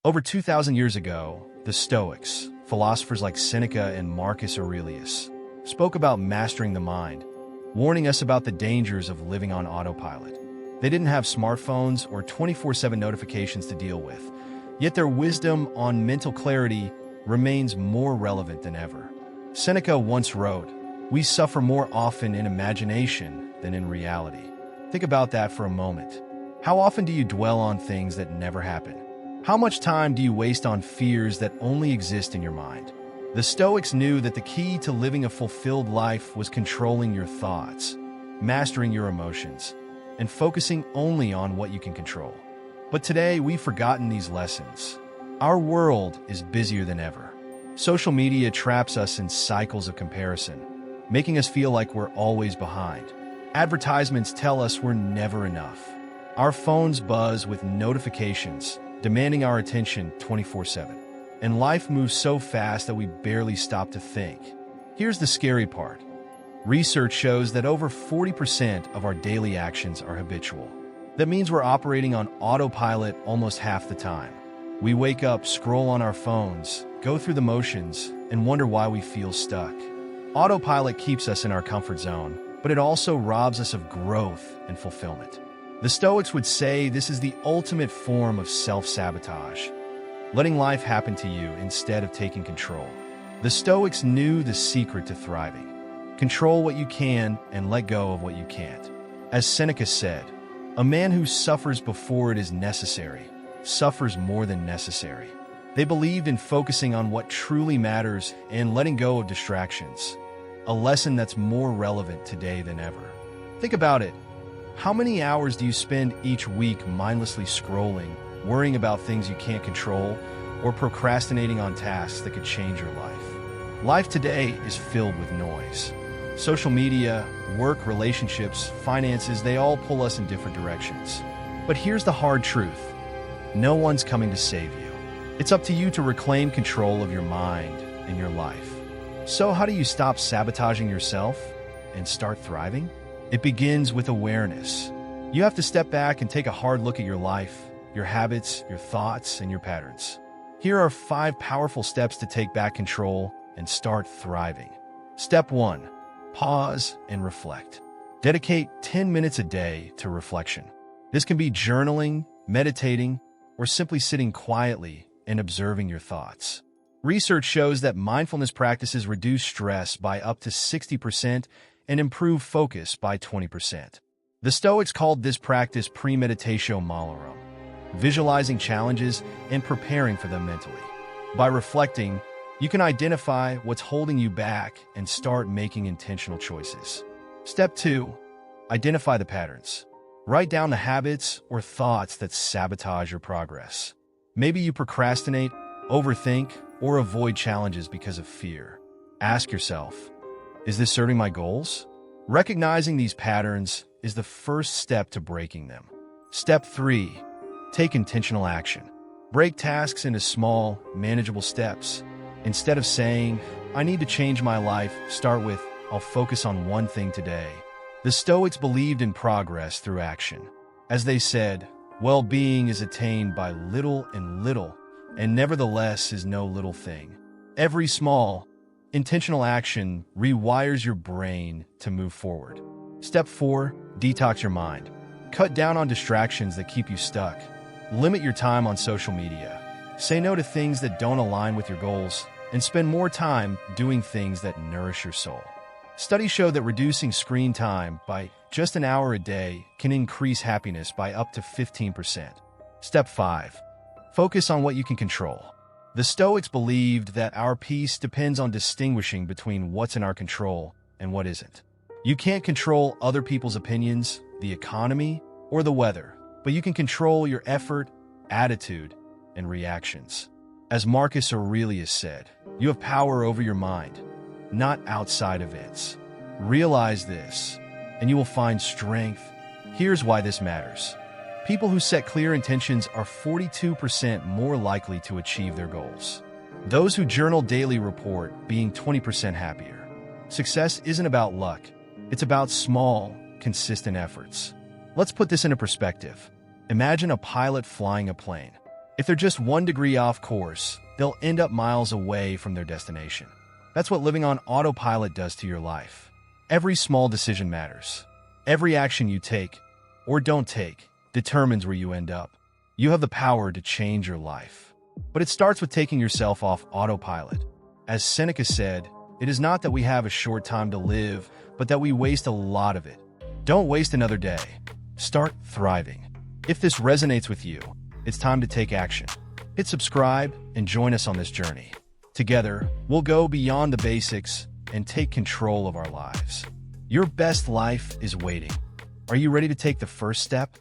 Over 2,000 years ago, the Stoics, philosophers like Seneca and Marcus Aurelius, spoke about mastering the mind, warning us about the dangers of living on autopilot. They didn't have smartphones or 24/7 notifications to deal with, yet their wisdom on mental clarity remains more relevant than ever. Seneca once wrote, "We suffer more often in imagination than in reality." Think about that for a moment. How often do you dwell on things that never happen? How much time do you waste on fears that only exist in your mind? The Stoics knew that the key to living a fulfilled life was controlling your thoughts, mastering your emotions, and focusing only on what you can control. But today, we've forgotten these lessons. Our world is busier than ever. Social media traps us in cycles of comparison, making us feel like we're always behind. Advertisements tell us we're never enough. Our phones buzz with notifications, demanding our attention 24/7. And life moves so fast that we barely stop to think. Here's the scary part. Research shows that over 40% of our daily actions are habitual. That means we're operating on autopilot almost half the time. We wake up, scroll on our phones, go through the motions, and wonder why we feel stuck. Autopilot keeps us in our comfort zone, but it also robs us of growth and fulfillment. The Stoics would say this is the ultimate form of self-sabotage, letting life happen to you instead of taking control. The Stoics knew the secret to thriving. Control what you can and let go of what you can't. As Seneca said, "A man who suffers before it is necessary suffers more than necessary." They believed in focusing on what truly matters and letting go of distractions, a lesson that's more relevant today than ever. Think about it. How many hours do you spend each week mindlessly scrolling, worrying about things you can't control, or procrastinating on tasks that could change your life? Life today is filled with noise. Social media, work, relationships, finances, they all pull us in different directions. But here's the hard truth. No one's coming to save you. It's up to you to reclaim control of your mind and your life. So how do you stop sabotaging yourself and start thriving? It begins with awareness. You have to step back and take a hard look at your life, your habits, your thoughts, and your patterns. Here are 5 powerful steps to take back control and start thriving. Step 1. Pause and reflect. Dedicate 10 minutes a day to reflection. This can be journaling, meditating, or simply sitting quietly and observing your thoughts. Research shows that mindfulness practices reduce stress by up to 60% and improve focus by 20%. The Stoics called this practice premeditatio malorum, visualizing challenges and preparing for them mentally. By reflecting, you can identify what's holding you back and start making intentional choices. Step 2. Identify the patterns. Write down the habits or thoughts that sabotage your progress. Maybe you procrastinate, overthink, or avoid challenges because of fear. Ask yourself, is this serving my goals? Recognizing these patterns is the first step to breaking them. Step 3. Take intentional action. Break tasks into small, manageable steps. Instead of saying, "I need to change my life," start with, "I'll focus on one thing today." The Stoics believed in progress through action. As they said, well-being is attained by little and little, and nevertheless is no little thing. Every small, intentional action rewires your brain to move forward. Step 4. Detox your mind. Cut down on distractions that keep you stuck. Limit your time on social media. Say no to things that don't align with your goals, and spend more time doing things that nourish your soul. Studies show that reducing screen time by just an hour a day can increase happiness by up to 15%. Step 5. Focus on what you can control. The Stoics believed that our peace depends on distinguishing between what's in our control and what isn't. You can't control other people's opinions, the economy, or the weather, but you can control your effort, attitude, and reactions. As Marcus Aurelius said, you have power over your mind, not outside events. Realize this, and you will find strength. Here's why this matters. People who set clear intentions are 42% more likely to achieve their goals. Those who journal daily report being 20% happier. Success isn't about luck. It's about small, consistent efforts. Let's put this into perspective. Imagine a pilot flying a plane. If they're just 1 degree off course, they'll end up miles away from their destination. That's what living on autopilot does to your life. Every small decision matters. Every action you take, or don't take, determines where you end up. You have the power to change your life. But it starts with taking yourself off autopilot. As Seneca said, it is not that we have a short time to live, but that we waste a lot of it. Don't waste another day. Start thriving. If this resonates with you, it's time to take action. Hit subscribe and join us on this journey. Together, we'll go beyond the basics and take control of our lives. Your best life is waiting. Are you ready to take the first step?